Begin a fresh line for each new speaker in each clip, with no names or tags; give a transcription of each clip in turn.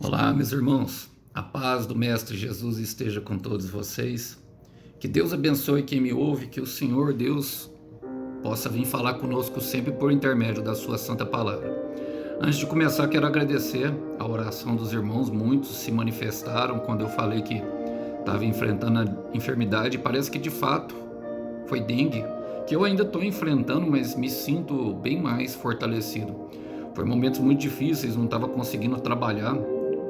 Olá, meus irmãos. A paz do Mestre Jesus esteja com todos vocês. Que Deus abençoe quem me ouve, que o Senhor Deus possa vir falar conosco sempre por intermédio da sua santa palavra. Antes de começar, quero agradecer a oração dos irmãos. Muitos se manifestaram quando eu falei que estava enfrentando a enfermidade. Parece que de fato foi dengue, que eu ainda estou enfrentando, mas me sinto bem mais fortalecido. Foi momentos muito difíceis, não estava conseguindo trabalhar,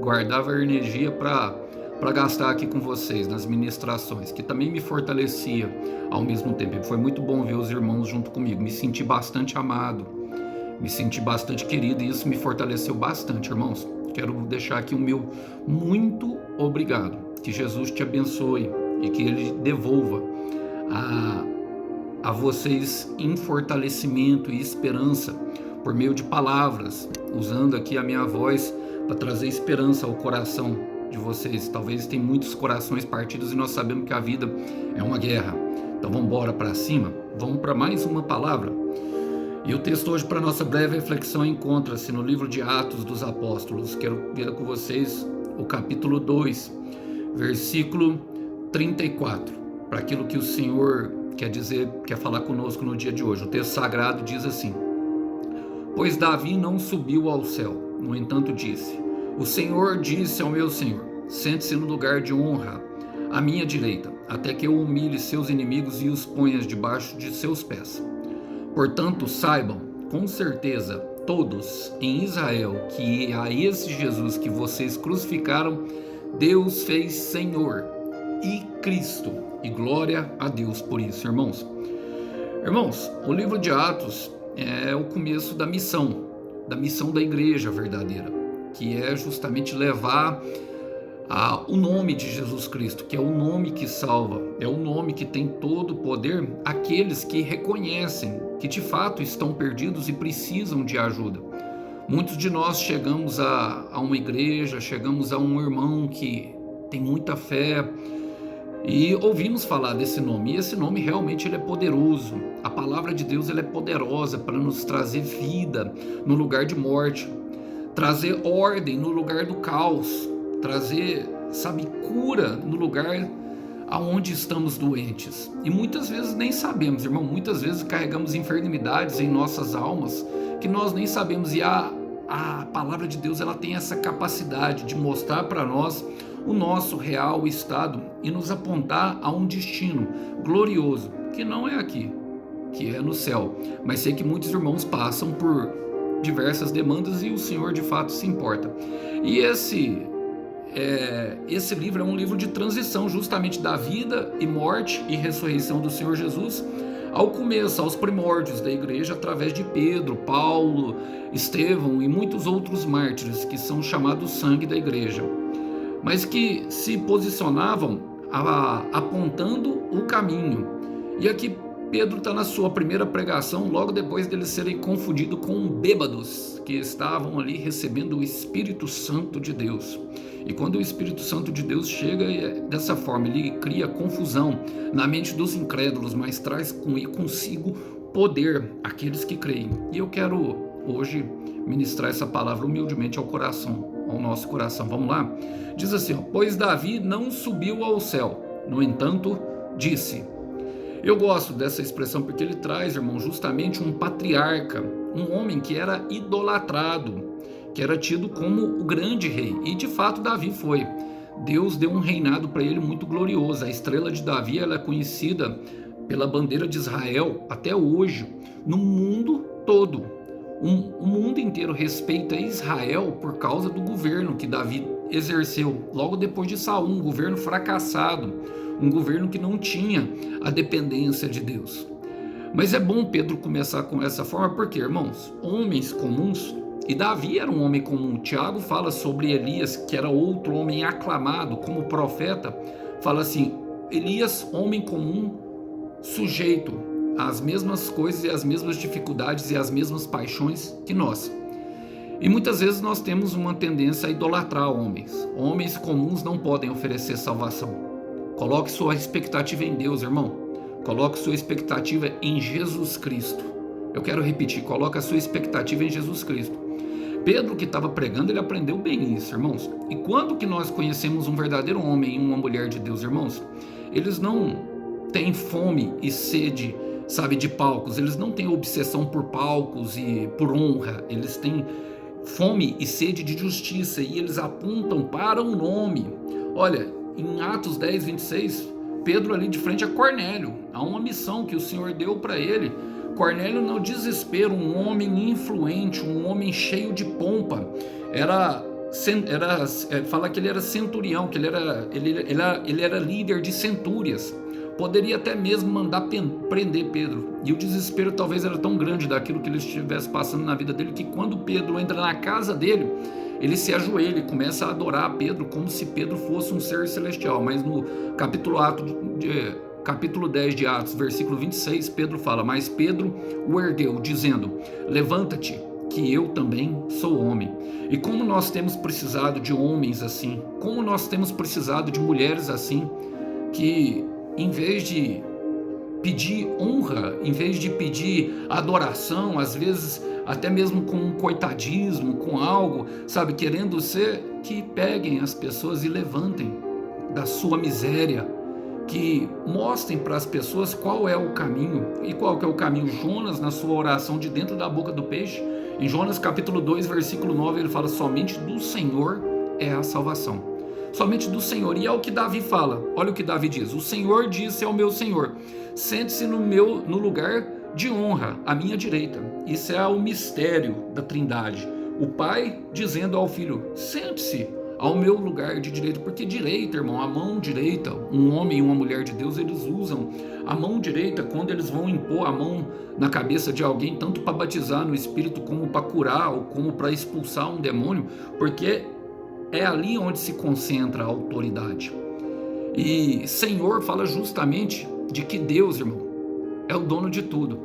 guardava a energia para gastar aqui com vocês nas ministrações, que também me fortalecia ao mesmo tempo. E foi muito bom ver os irmãos junto comigo, me senti bastante amado, me senti bastante querido, e isso me fortaleceu bastante, irmãos. Quero deixar aqui o meu muito obrigado. Que Jesus te abençoe e que Ele devolva a vocês em fortalecimento e esperança por meio de palavras, usando aqui a minha voz para trazer esperança ao coração de vocês. Talvez tem muitos corações partidos e nós sabemos que a vida é uma guerra. Então vamos embora para cima, vamos para mais uma palavra. E o texto hoje para nossa breve reflexão encontra-se no livro de Atos dos Apóstolos. Quero ver com vocês o capítulo 2, versículo 34, para aquilo que o Senhor quer dizer, quer falar conosco no dia de hoje. O texto sagrado diz assim: Pois Davi não subiu ao céu, no entanto disse: O Senhor disse ao meu Senhor: Sente-se no lugar de honra, à minha direita, até que eu humilhe seus inimigos e os ponha debaixo de seus pés. Portanto, saibam, com certeza, todos em Israel, que a esse Jesus que vocês crucificaram, Deus fez Senhor e Cristo, e glória a Deus por isso, irmãos. Irmãos, o livro de Atos é o começo da missão da igreja verdadeira, que é justamente levar o nome de Jesus Cristo, que é o nome que salva, é o nome que tem todo o poder, àqueles que reconhecem que de fato estão perdidos e precisam de ajuda. Muitos de nós chegamos a uma igreja, chegamos a um irmão que tem muita fé, e ouvimos falar desse nome, e esse nome realmente ele é poderoso. A palavra de Deus ela é poderosa para nos trazer vida no lugar de morte, trazer ordem no lugar do caos, trazer, cura no lugar aonde estamos doentes. E muitas vezes nem sabemos, irmão, muitas vezes carregamos enfermidades em nossas almas que nós nem sabemos, e a palavra de Deus ela tem essa capacidade de mostrar para nós o nosso real estado e nos apontar a um destino glorioso, que não é aqui, que é no céu. Mas sei que muitos irmãos passam por diversas demandas e o Senhor de fato se importa. E esse livro é um livro de transição, justamente da vida e morte e ressurreição do Senhor Jesus ao começo, aos primórdios da igreja, através de Pedro, Paulo, Estevão e muitos outros mártires que são chamados sangue da igreja, mas que se posicionavam apontando o caminho. E aqui Pedro está na sua primeira pregação, logo depois deles serem confundidos com bêbados que estavam ali recebendo o Espírito Santo de Deus. E quando o Espírito Santo de Deus chega dessa forma, ele cria confusão na mente dos incrédulos, mas traz consigo poder àqueles que creem. E eu quero hoje ministrar essa palavra humildemente ao nosso coração. Vamos lá? Diz assim: Pois Davi não subiu ao céu, no entanto disse. Eu gosto dessa expressão porque ele traz, irmão, justamente um patriarca, um homem que era idolatrado, que era tido como o grande rei, e de fato Davi foi. Deus deu um reinado para ele muito glorioso. A estrela de Davi ela é conhecida pela bandeira de Israel até hoje, no mundo todo. O mundo inteiro respeita Israel por causa do governo que Davi exerceu logo depois de Saul, um governo fracassado, um governo que não tinha a dependência de Deus. Mas é bom Pedro começar com essa forma, porque, irmãos, homens comuns, e Davi era um homem comum. Tiago fala sobre Elias, que era outro homem aclamado como profeta, fala assim: Elias, homem comum, sujeito às mesmas coisas e às mesmas dificuldades e às mesmas paixões que nós. E muitas vezes nós temos uma tendência a idolatrar homens. Homens comuns não podem oferecer salvação. Coloque sua expectativa em Deus, irmão. Coloque sua expectativa em Jesus Cristo. Eu quero repetir: coloque a sua expectativa em Jesus Cristo. Pedro, que estava pregando, ele aprendeu bem isso, irmãos. E quando que nós conhecemos um verdadeiro homem e uma mulher de Deus, irmãos? Eles não têm fome e sede, sabe, de palcos. Eles não têm obsessão por palcos e por honra. Eles têm fome e sede de justiça e eles apontam para um nome. Olha, em Atos 10, 26, Pedro ali de frente a Cornélio, há uma missão que o Senhor deu para ele. Cornélio, no desespero, um homem influente, um homem cheio de pompa, fala que ele era centurião, que ele era líder de centúrias, poderia até mesmo mandar prender Pedro, e o desespero talvez era tão grande daquilo que ele estivesse passando na vida dele, que quando Pedro entra na casa dele, ele se ajoelha e começa a adorar Pedro como se Pedro fosse um ser celestial. Mas no capítulo 10 de Atos, versículo 26, Pedro fala: mas Pedro o ergueu, dizendo: levanta-te, que eu também sou homem. E como nós temos precisado de homens assim, como nós temos precisado de mulheres assim, que em vez de pedir honra, em vez de pedir adoração, às vezes até mesmo com um coitadismo, com algo, sabe, querendo ser, que peguem as pessoas e levantem da sua miséria, que mostrem para as pessoas qual é o caminho. E qual que é o caminho? Jonas, na sua oração de dentro da boca do peixe, em Jonas capítulo 2, versículo 9, ele fala: somente do Senhor é a salvação. Somente do Senhor. E é o que Davi fala. Olha o que Davi diz: o Senhor disse ao meu Senhor: sente-se no lugar de honra, à minha direita. Isso é o mistério da Trindade. O Pai dizendo ao Filho: sente-se ao meu lugar de direita. Porque direita, irmão, a mão direita, um homem e uma mulher de Deus, eles usam a mão direita quando eles vão impor a mão na cabeça de alguém, tanto para batizar no Espírito, como para curar, ou como para expulsar um demônio, porque é ali onde se concentra a autoridade. E Senhor fala justamente de que Deus, irmão, é o dono de tudo.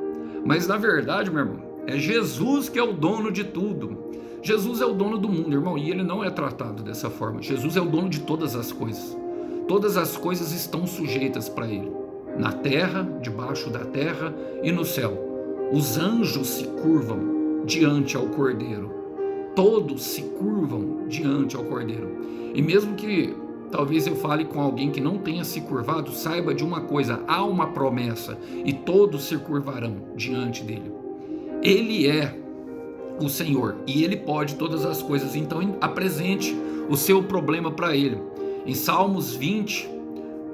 Mas na verdade, meu irmão, é Jesus que é o dono de tudo. Jesus é o dono do mundo, irmão, e ele não é tratado dessa forma. Jesus é o dono de todas as coisas. Todas as coisas estão sujeitas para ele. Na terra, debaixo da terra e no céu. Os anjos se curvam diante ao Cordeiro. Todos se curvam diante ao Cordeiro. E mesmo que talvez eu fale com alguém que não tenha se curvado, saiba de uma coisa: há uma promessa e todos se curvarão diante dele. Ele é o Senhor e ele pode todas as coisas. Então apresente o seu problema para ele. Em Salmos 20,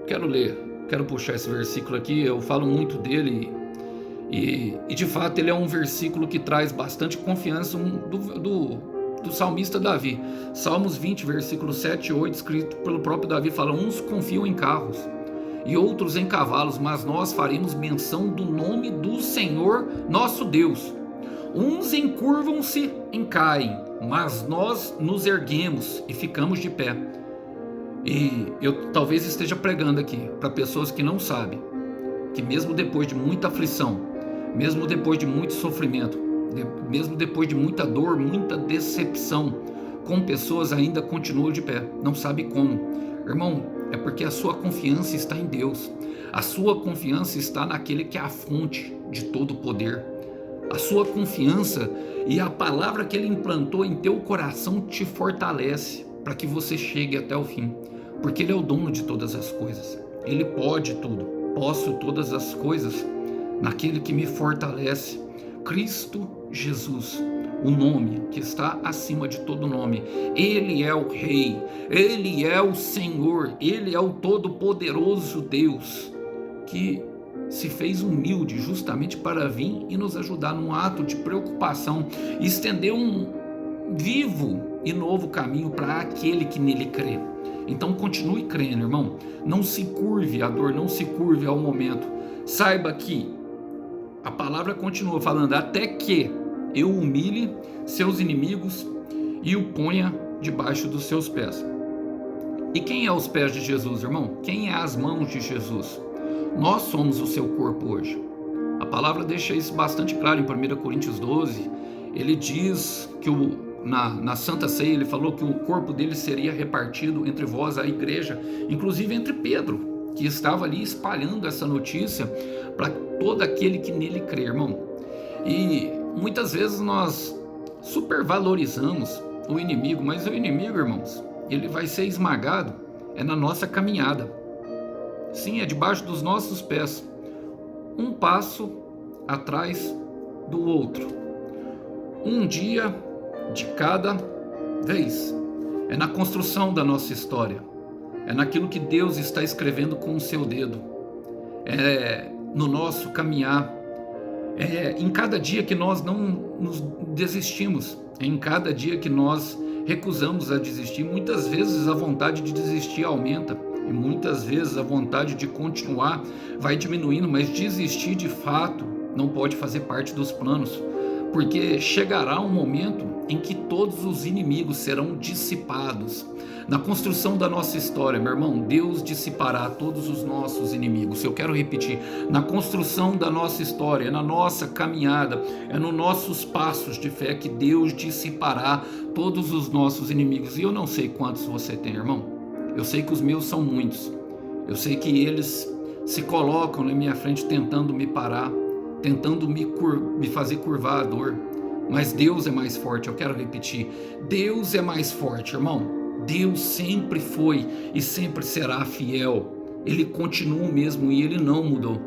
quero puxar esse versículo aqui, eu falo muito dele e de fato ele é um versículo que traz bastante confiança do salmista Davi. Salmos 20, versículo 7 e 8, escrito pelo próprio Davi, fala: uns confiam em carros e outros em cavalos, mas nós faremos menção do nome do Senhor nosso Deus. Uns encurvam-se e caem, mas nós nos erguemos e ficamos de pé. E eu talvez esteja pregando aqui para pessoas que não sabem que mesmo depois de muita aflição, mesmo depois de muito sofrimento, mesmo depois de muita dor, muita decepção, com pessoas ainda continuam de pé. Não sabe como. Irmão, é porque a sua confiança está em Deus. A sua confiança está naquele que é a fonte de todo o poder. A sua confiança e a palavra que ele implantou em teu coração te fortalece para que você chegue até o fim. Porque ele é o dono de todas as coisas. Ele pode tudo. Posso todas as coisas naquele que me fortalece. Cristo Jesus, o nome que está acima de todo nome. Ele é o Rei, Ele é o Senhor, Ele é o Todo-Poderoso Deus, que se fez humilde justamente para vir e nos ajudar num ato de preocupação, e estender um vivo e novo caminho para aquele que nele crê. Então continue crendo, irmão. Não se curve à dor, não se curve ao momento. Saiba que a palavra continua falando: até que eu humilhe seus inimigos e o ponha debaixo dos seus pés. E quem é os pés de Jesus, irmão? Quem é as mãos de Jesus? Nós somos o seu corpo hoje. A palavra deixa isso bastante claro em 1 Coríntios 12. Ele diz que na Santa Ceia ele falou que o corpo dele seria repartido entre vós, a igreja, inclusive entre Pedro, que estava ali espalhando essa notícia para todo aquele que nele crê, irmão. E muitas vezes nós supervalorizamos o inimigo, mas o inimigo, irmãos, ele vai ser esmagado na nossa caminhada. Sim, é debaixo dos nossos pés, um passo atrás do outro, um dia de cada vez. É na construção da nossa história, é naquilo que Deus está escrevendo com o seu dedo, é no nosso caminhar, é em cada dia que nós não nos desistimos, é em cada dia que nós recusamos a desistir. Muitas vezes a vontade de desistir aumenta, e muitas vezes a vontade de continuar vai diminuindo, mas desistir de fato não pode fazer parte dos planos, porque chegará um momento em que todos os inimigos serão dissipados. Na construção da nossa história, meu irmão, Deus dissipará todos os nossos inimigos. Eu quero repetir, na construção da nossa história, na nossa caminhada, é nos nossos passos de fé que Deus dissipará todos os nossos inimigos. E eu não sei quantos você tem, irmão. Eu sei que os meus são muitos. Eu sei que eles se colocam na minha frente tentando me parar, tentando me fazer curvar a dor. Mas Deus é mais forte. Eu quero repetir, Deus é mais forte, irmão. Deus sempre foi e sempre será fiel. Ele continua o mesmo e Ele não mudou.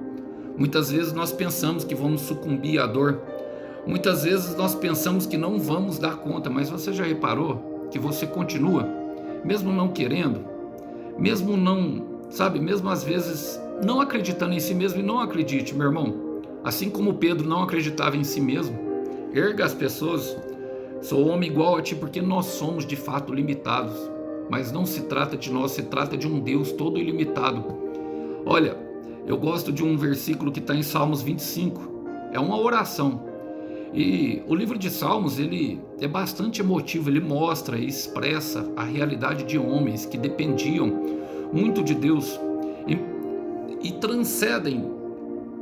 Muitas vezes nós pensamos que vamos sucumbir à dor. Muitas vezes nós pensamos que não vamos dar conta. Mas você já reparou que você continua, mesmo não querendo, mesmo não, sabe, mesmo às vezes não acreditando em si mesmo? E não acredite, meu irmão. Assim como Pedro não acreditava em si mesmo, erga as pessoas. Sou homem igual a ti, porque nós somos de fato limitados. Mas não se trata de nós, se trata de um Deus todo ilimitado. Olha, eu gosto de um versículo que está em Salmos 25. É uma oração. E o livro de Salmos, ele é bastante emotivo. Ele mostra e expressa a realidade de homens que dependiam muito de Deus e transcendem,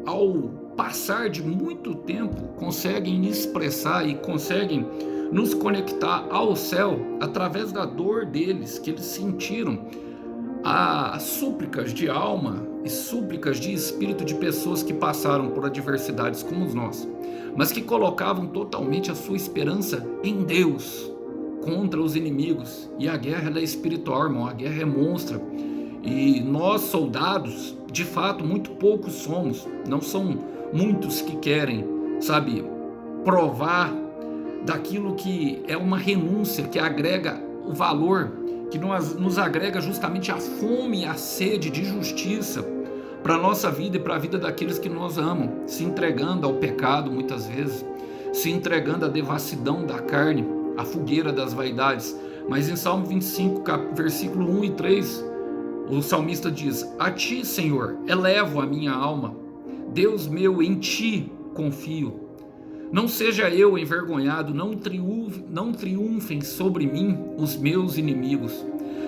ao passar de muito tempo, conseguem expressar e conseguem nos conectar ao céu através da dor deles, que eles sentiram, a súplicas de alma e súplicas de espírito de pessoas que passaram por adversidades como nós, mas que colocavam totalmente a sua esperança em Deus contra os inimigos. E a guerra ela é espiritual, irmão, a guerra é monstra. E nós, soldados, de fato, muito poucos somos, não são muitos que querem, sabe, provar daquilo que é uma renúncia, que agrega o valor, que nos agrega justamente a fome e a sede de justiça para a nossa vida e para a vida daqueles que nos amam, se entregando ao pecado muitas vezes, se entregando à devassidão da carne, à fogueira das vaidades. Mas em Salmo 25, versículo 1 e 3, o salmista diz: a ti, Senhor, elevo a minha alma, Deus meu, em ti confio. Não seja eu envergonhado, não triunfem sobre mim os meus inimigos.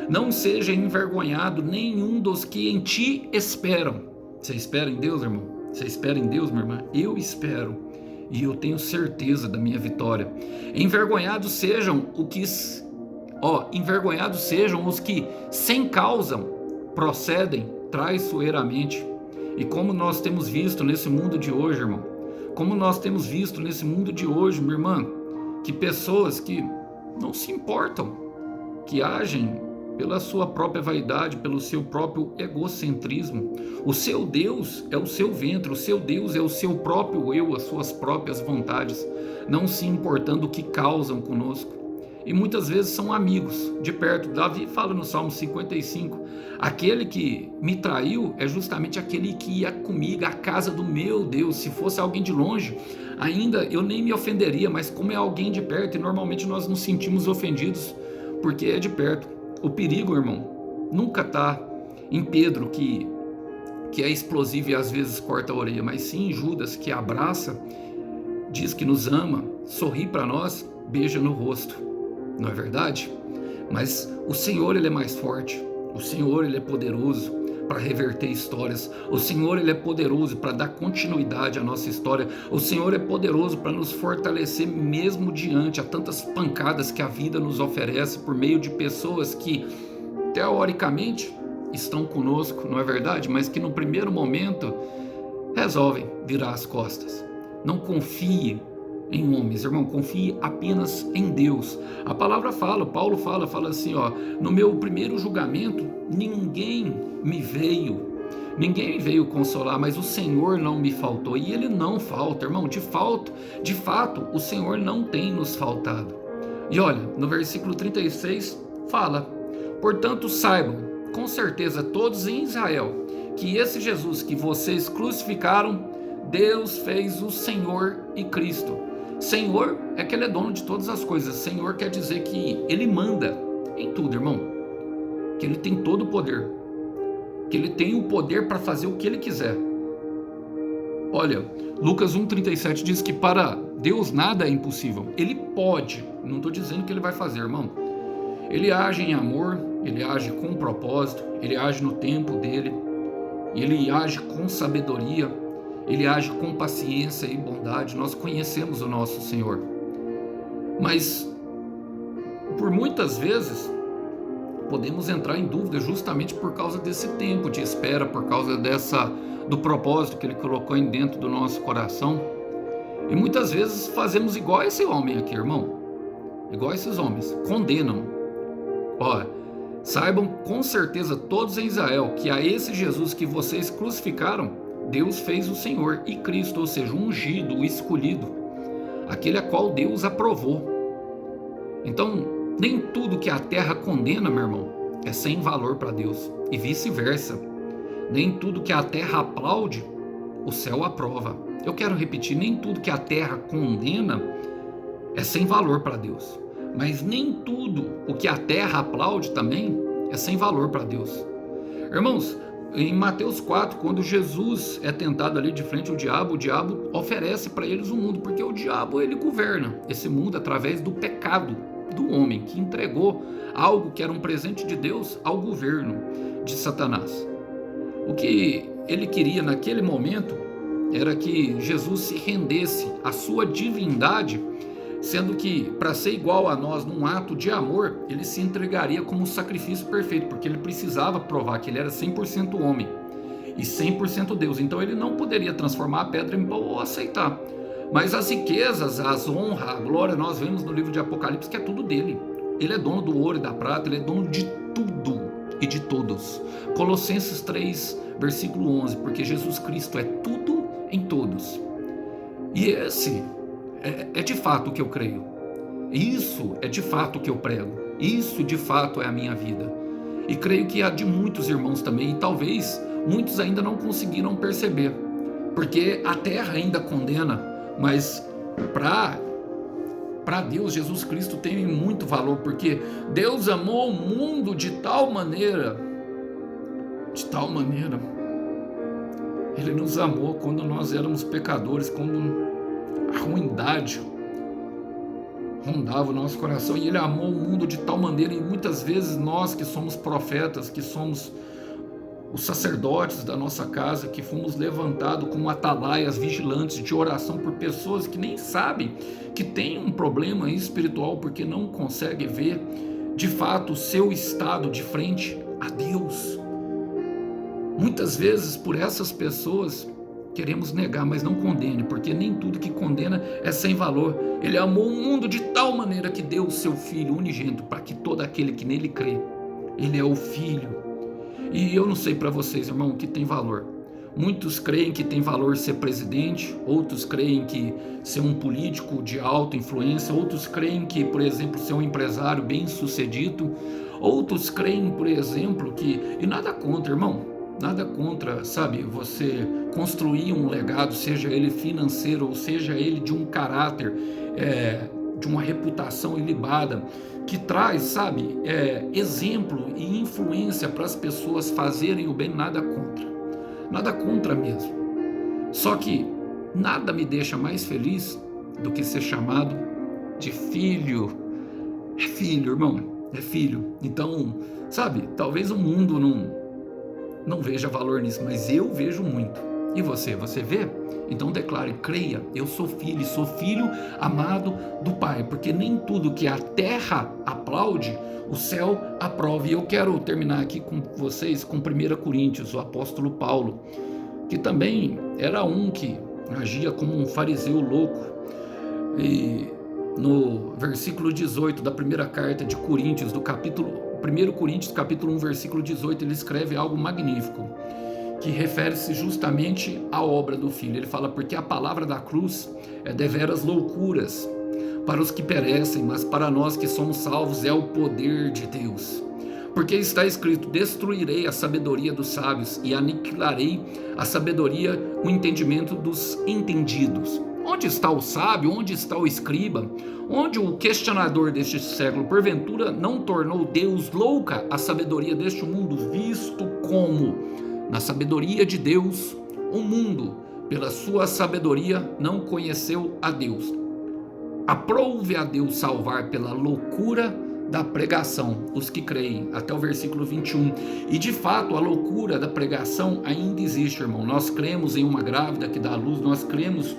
Não seja envergonhado nenhum dos que em ti esperam. Você espera em Deus, irmão? Você espera em Deus, minha irmã? Eu espero e eu tenho certeza da minha vitória. Envergonhados sejam os que sem causa procedem traiçoeiramente. E como nós temos visto nesse mundo de hoje, irmão, como nós temos visto nesse mundo de hoje, minha irmã, que pessoas que não se importam, que agem pela sua própria vaidade, pelo seu próprio egocentrismo. O seu Deus é o seu ventre, o seu Deus é o seu próprio eu, as suas próprias vontades, não se importando o que causam conosco. E muitas vezes são amigos de perto. Davi fala no Salmo 55, aquele que me traiu é justamente aquele que ia comigo à casa do meu Deus. Se fosse alguém de longe, ainda eu nem me ofenderia, mas como é alguém de perto, e normalmente nós nos sentimos ofendidos porque é de perto. O perigo, irmão, nunca está em Pedro, que é explosivo e às vezes corta a orelha, mas sim em Judas, que abraça, diz que nos ama, sorri para nós, beija no rosto. Não é verdade? Mas o Senhor, Ele é mais forte. O Senhor, Ele é poderoso para reverter histórias. O Senhor, Ele é poderoso para dar continuidade à nossa história. O Senhor é poderoso para nos fortalecer mesmo diante a tantas pancadas que a vida nos oferece por meio de pessoas que, teoricamente, estão conosco, não é verdade? Mas que no primeiro momento resolvem virar as costas. Não confie em homens, irmão, confie apenas em Deus. A palavra fala, Paulo fala assim, ó, no meu primeiro julgamento, ninguém me veio consolar, mas o Senhor não me faltou, e Ele não falta, irmão, de fato, o Senhor não tem nos faltado. E olha, no versículo 36 fala, portanto saibam, com certeza todos em Israel, que esse Jesus que vocês crucificaram, Deus fez o Senhor e Cristo. Senhor é que Ele é dono de todas as coisas. Senhor quer dizer que Ele manda em tudo, irmão. Que Ele tem todo o poder. Que Ele tem o poder para fazer o que Ele quiser. Olha, Lucas 1,37 diz que para Deus nada é impossível. Ele pode, não estou dizendo que Ele vai fazer, irmão. Ele age em amor, Ele age com propósito, Ele age no tempo dEle, Ele age com sabedoria, Ele age com paciência e bondade. Nós conhecemos o nosso Senhor. Mas, por muitas vezes, podemos entrar em dúvida justamente por causa desse tempo de espera, por causa do propósito que Ele colocou dentro do nosso coração. E muitas vezes fazemos igual a esse homem aqui, irmão. Igual a esses homens. Condenam. Olha, saibam com certeza todos em Israel que a esse Jesus que vocês crucificaram, Deus fez o Senhor e Cristo, ou seja, o ungido, o escolhido, aquele a qual Deus aprovou. Então, nem tudo que a terra condena, meu irmão, é sem valor para Deus, e vice-versa. Nem tudo que a terra aplaude, o céu aprova. Eu quero repetir, nem tudo que a terra condena é sem valor para Deus, mas nem tudo o que a terra aplaude também é sem valor para Deus. Irmãos, em Mateus 4, quando Jesus é tentado ali de frente ao diabo, o diabo oferece para eles o mundo, porque o diabo ele governa esse mundo através do pecado do homem, que entregou algo que era um presente de Deus ao governo de Satanás. O que ele queria naquele momento era que Jesus se rendesse à sua divindade, sendo que, para ser igual a nós num ato de amor, ele se entregaria como um sacrifício perfeito, porque ele precisava provar que ele era 100% homem e 100% Deus. Então ele não poderia transformar a pedra em pão ou aceitar. Mas as riquezas, as honras, a glória, nós vemos no livro de Apocalipse que é tudo dele. Ele é dono do ouro e da prata, ele é dono de tudo e de todos. Colossenses 3, versículo 11, porque Jesus Cristo é tudo em todos. E esse é de fato o que eu creio. Isso é de fato o que eu prego. Isso de fato é a minha vida. E creio que há de muitos irmãos também, e talvez muitos ainda não conseguiram perceber, porque a terra ainda condena, mas para Deus, Jesus Cristo tem muito valor, porque Deus amou o mundo de tal maneira, Ele nos amou quando nós éramos pecadores, quando a ruindade rondava o nosso coração, e Ele amou o mundo de tal maneira, e muitas vezes nós que somos profetas, que somos os sacerdotes da nossa casa, que fomos levantados como atalaias vigilantes de oração por pessoas que nem sabem que tem um problema espiritual, porque não conseguem ver de fato o seu estado de frente a Deus. Muitas vezes por essas pessoas queremos negar, mas não condene, porque nem tudo que condena é sem valor. Ele amou o mundo de tal maneira que deu o seu Filho unigênito, para que todo aquele que nele crê, ele é o Filho. E eu não sei para vocês, irmão, o que tem valor. Muitos creem que tem valor ser presidente, outros creem que ser um político de alta influência, outros creem que, por exemplo, ser um empresário bem sucedido, outros creem, por exemplo, que... E nada contra, irmão, nada contra, sabe, você construir um legado, seja ele financeiro ou seja ele de um caráter, de uma reputação ilibada, que traz, sabe, exemplo e influência para as pessoas fazerem o bem, nada contra mesmo. Só que nada me deixa mais feliz do que ser chamado de filho. É filho, irmão, é filho. Então, sabe, talvez o mundo não veja valor nisso, mas eu vejo muito. E você vê? Então declare, creia, eu sou filho amado do Pai, porque nem tudo que a terra aplaude, o céu aprova. E eu quero terminar aqui com vocês com 1 Coríntios, o apóstolo Paulo, que também era um que agia como um fariseu louco. E no versículo 18 da primeira carta de Coríntios, do capítulo 1 Coríntios, capítulo 1, versículo 18, ele escreve algo magnífico, que refere-se justamente à obra do Filho. Ele fala: porque a palavra da cruz é deveras loucuras para os que perecem, mas para nós que somos salvos é o poder de Deus. Porque está escrito: destruirei a sabedoria dos sábios e aniquilarei a sabedoria, o entendimento dos entendidos. Onde está o sábio? Onde está o escriba? Onde o questionador deste século, porventura, não tornou Deus louca a sabedoria deste mundo, visto como, na sabedoria de Deus, o mundo, pela sua sabedoria, não conheceu a Deus. Aprouve a Deus salvar pela loucura da pregação os que creem, até o versículo 21. E de fato a loucura da pregação ainda existe, irmão. Nós cremos em uma grávida que dá à luz, nós cremos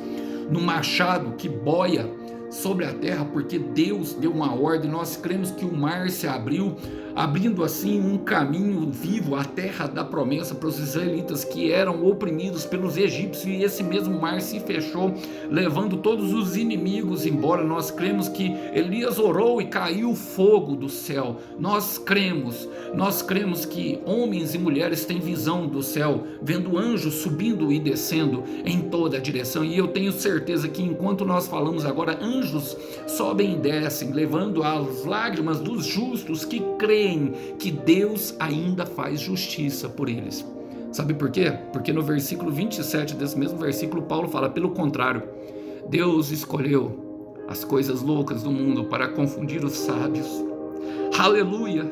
no machado que boia sobre a terra, porque Deus deu uma ordem. Nós cremos que o mar se abriu, abrindo assim um caminho vivo à terra da promessa para os israelitas que eram oprimidos pelos egípcios, e esse mesmo mar se fechou, levando todos os inimigos embora. Nós cremos que Elias orou e caiu fogo do céu. Nós cremos que homens e mulheres têm visão do céu, vendo anjos subindo e descendo em toda a direção. E eu tenho certeza que enquanto nós falamos agora, anjos sobem e descem, levando as lágrimas dos justos que creem que Deus ainda faz justiça por eles. Sabe por quê? Porque no versículo 27 desse mesmo versículo, Paulo fala: pelo contrário, Deus escolheu as coisas loucas do mundo para confundir os sábios. Aleluia!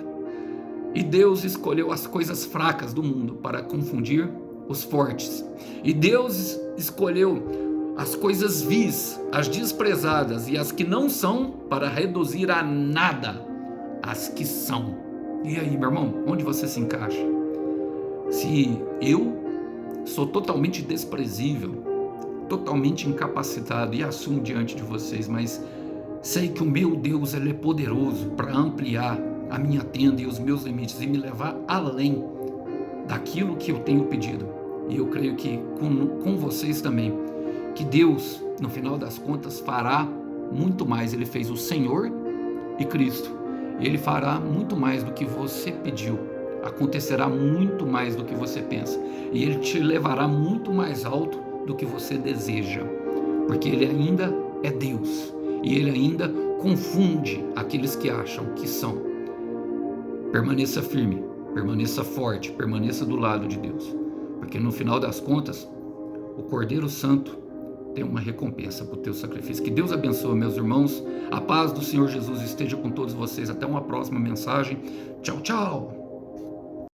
E Deus escolheu as coisas fracas do mundo para confundir os fortes. E Deus escolheu as coisas vis, as desprezadas e as que não são, para reduzir a nada as que são. E aí, meu irmão, onde você se encaixa? Se eu sou totalmente desprezível, totalmente incapacitado, e assumo diante de vocês, mas sei que o meu Deus, ele é poderoso para ampliar a minha tenda e os meus limites e me levar além daquilo que eu tenho pedido. E eu creio que com vocês também, que Deus, no final das contas, fará muito mais. Ele fez o Senhor e Cristo. Ele fará muito mais do que você pediu. Acontecerá muito mais do que você pensa. E Ele te levará muito mais alto do que você deseja. Porque Ele ainda é Deus. E Ele ainda confunde aqueles que acham que são. Permaneça firme, permaneça forte, permaneça do lado de Deus. Porque no final das contas, o Cordeiro Santo tem uma recompensa para o teu sacrifício. Que Deus abençoe, meus irmãos. A paz do Senhor Jesus esteja com todos vocês. Até uma próxima mensagem. Tchau, tchau.